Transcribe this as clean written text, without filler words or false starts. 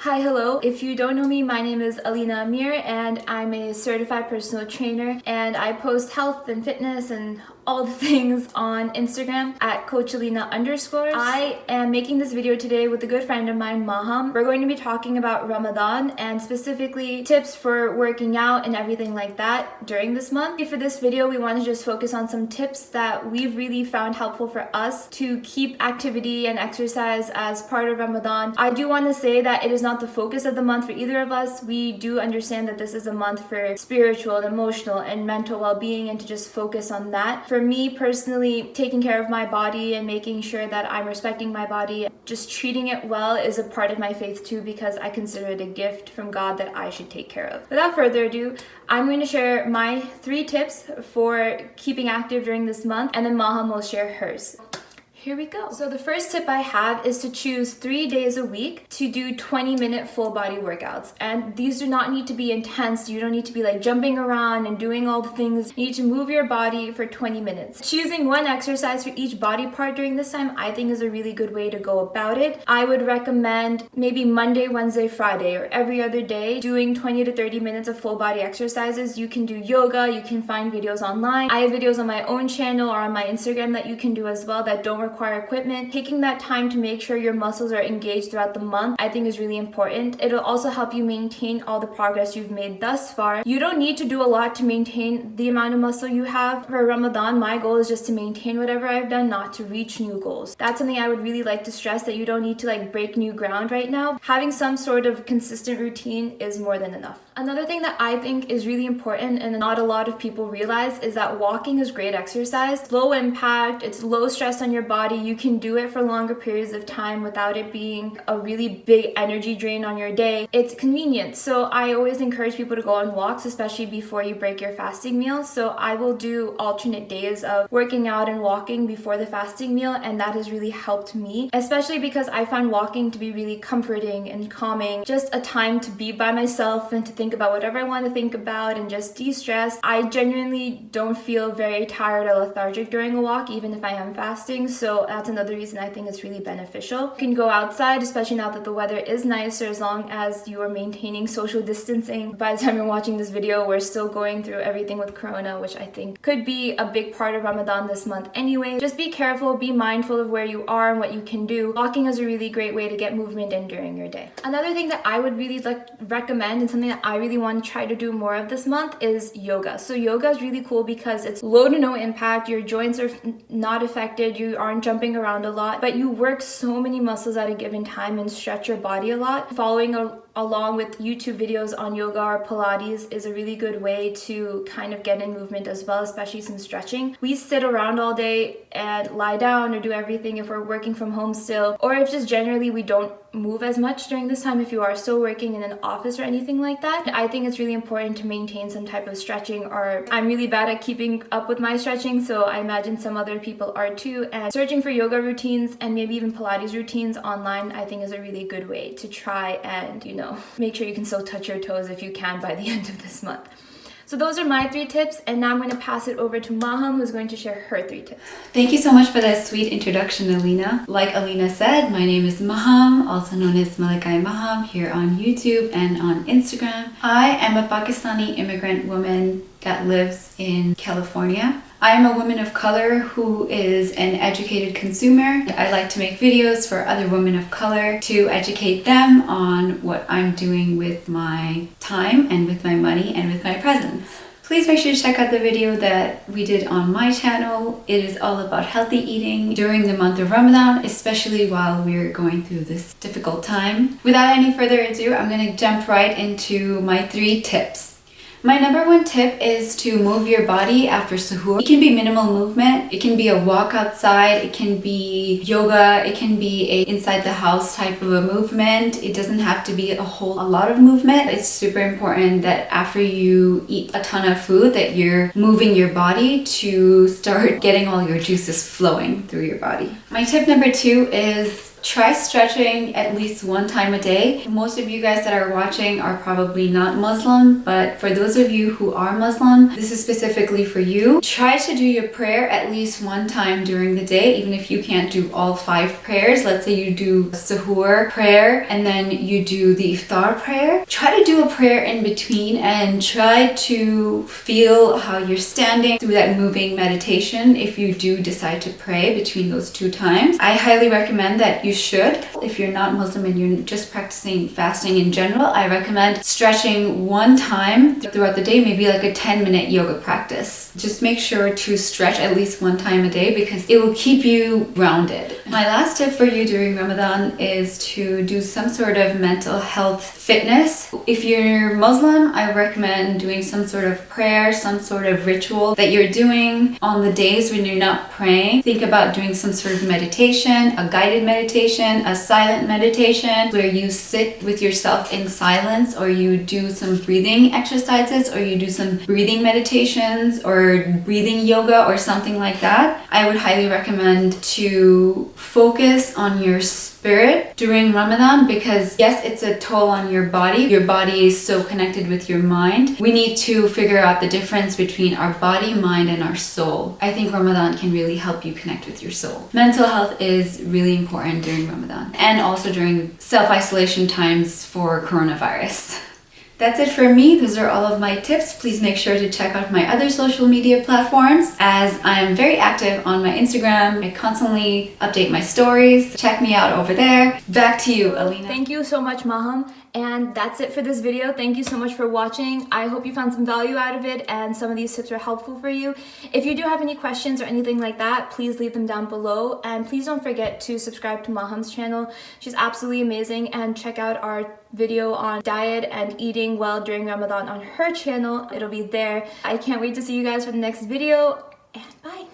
Hi, hello. If you don't know me, my name is Alina and I'm a certified personal trainer, and I post health and fitness and all the things on Instagram at Alina_. I am making this video today with a good friend of mine, Maham. We're going to be talking about Ramadan and specifically tips for working out and everything like that during this month. For this video, we want to just focus on some tips that we've really found helpful for us to keep activity and exercise as part of Ramadan. I do want to say that it is not the focus of the month for either of us. We do understand that this is a month for spiritual and emotional and mental well-being, and to just focus on that. For me personally, taking care of my body and making sure that I'm respecting my body, just treating it well, is a part of my faith too, because I consider it a gift from God that I should take care of. Without further ado, I'm going to share my 3 tips for keeping active during this month, and then Maham will share hers. Here we go. So the first tip I have is to choose 3 days a week to do 20-minute full body workouts. And these do not need to be intense. You don't need to be like jumping around and doing all the things. You need to move your body for 20 minutes. Choosing one exercise for each body part during this time, I think, is a really good way to go about it. I would recommend maybe Monday, Wednesday, Friday, or every other day doing 20 to 30 minutes of full body exercises. You can do yoga. You can find videos online. I have videos on my own channel or on my Instagram that you can do as well that don't require equipment. Taking that time to make sure your muscles are engaged throughout the month, I think, is really important. It'll also help you maintain all the progress you've made thus far. You don't need to do a lot to maintain the amount of muscle you have. For Ramadan, my goal is just to maintain whatever I've done, not to reach new goals. That's something I would really like to stress, that you don't need to like break new ground right now. Having some sort of consistent routine is more than enough. Another thing that I think is really important and not a lot of people realize is that walking is great exercise. Low impact, it's low stress on your body. You can do it for longer periods of time without it being a really big energy drain on your day. It's convenient. So I always encourage people to go on walks, especially before you break your fasting meal. So I will do alternate days of working out and walking before the fasting meal, and that has really helped me, especially because I find walking to be really comforting and calming. Just a time to be by myself and to think about whatever I want to think about and just de-stress. I genuinely don't feel very tired or lethargic during a walk, even if I am fasting. So that's another reason I think it's really beneficial. You can go outside, especially now that the weather is nicer, as long as you are maintaining social distancing. By the time you're watching this video, we're still going through everything with Corona, which I think could be a big part of Ramadan this month anyway. Just be careful, be mindful of where you are and what you can do. Walking is a really great way to get movement in during your day. Another thing that I would really recommend, and something that I really want to try to do more of this month, is yoga. So yoga is really cool because it's low to no impact. Your joints are not affected. You aren't jumping around a lot, but you work so many muscles at a given time and stretch your body a lot. Following along with YouTube videos on yoga or Pilates is a really good way to kind of get in movement as well, especially some stretching. We sit around all day and lie down or do everything if we're working from home still, or if just generally we don't move as much during this time, if you are still working in an office or anything like that. I think it's really important to maintain some type of stretching, or I'm really bad at keeping up with my stretching, so I imagine some other people are too. And searching for yoga routines and maybe even Pilates routines online, I think, is a really good way to try and, make sure you can still touch your toes if you can by the end of this month. So those are my 3 tips, and now I'm going to pass it over to Maham, who's going to share her 3 tips. Thank you so much for that sweet introduction, Alina. Like Alina said, my name is Maham, also known as Malakai Maham, here on YouTube and on Instagram. I am a Pakistani immigrant woman that lives in California. I am a woman of color who is an educated consumer. I like to make videos for other women of color to educate them on what I'm doing with my time and with my money and with my presence. Please make sure to check out the video that we did on my channel. It is all about healthy eating during the month of Ramadan, especially while we're going through this difficult time. Without any further ado, I'm going to jump right into my 3 tips. My number 1 tip is to move your body after suhoor. It can be minimal movement. It can be a walk outside. It can be yoga. It can be a inside the house type of a movement. It doesn't have to be a lot of movement. It's super important that after you eat a ton of food that you're moving your body to start getting all your juices flowing through your body. My tip number 2 is Try stretching at least one time a day. Most of you guys that are watching are probably not Muslim, but for those of you who are Muslim, this is specifically for you. Try to do your prayer at least one time during the day, even if you can't do all 5 prayers. Let's say you do suhoor prayer and then you do the iftar prayer. Try to do a prayer in between and try to feel how you're standing through that moving meditation if you do decide to pray between those 2 times. I highly recommend that you should. If you're not Muslim and you're just practicing fasting in general, I recommend stretching one time throughout the day, maybe like a 10-minute yoga practice. Just make sure to stretch at least one time a day because it will keep you grounded. My last tip for you during Ramadan is to do some sort of mental health fitness. If you're Muslim, I recommend doing some sort of prayer, some sort of ritual that you're doing on the days when you're not praying. Think about doing some sort of meditation, a guided meditation, a silent meditation where you sit with yourself in silence, or you do some breathing exercises, or you do some breathing meditations or breathing yoga or something like that. I would highly recommend to focus on your spirit during Ramadan because yes, it's a toll on your body. Your body is so connected with your mind. We need to figure out the difference between our body, mind, and our soul. I think Ramadan can really help you connect with your soul. Mental health is really important during Ramadan and also during self-isolation times for coronavirus. That's it for me. Those are all of my tips. Please make sure to check out my other social media platforms as I'm very active on my Instagram. I constantly update my stories. Check me out over there. Back to you, Alina. Thank you so much, Maham. And that's it for this video. Thank you so much for watching. I hope you found some value out of it and some of these tips are helpful for you. If you do have any questions or anything like that, please leave them down below. And please don't forget to subscribe to Maham's channel. She's absolutely amazing. And check out our video on diet and eating well during Ramadan on her channel. It'll be there. I can't wait to see you guys for the next video. And bye.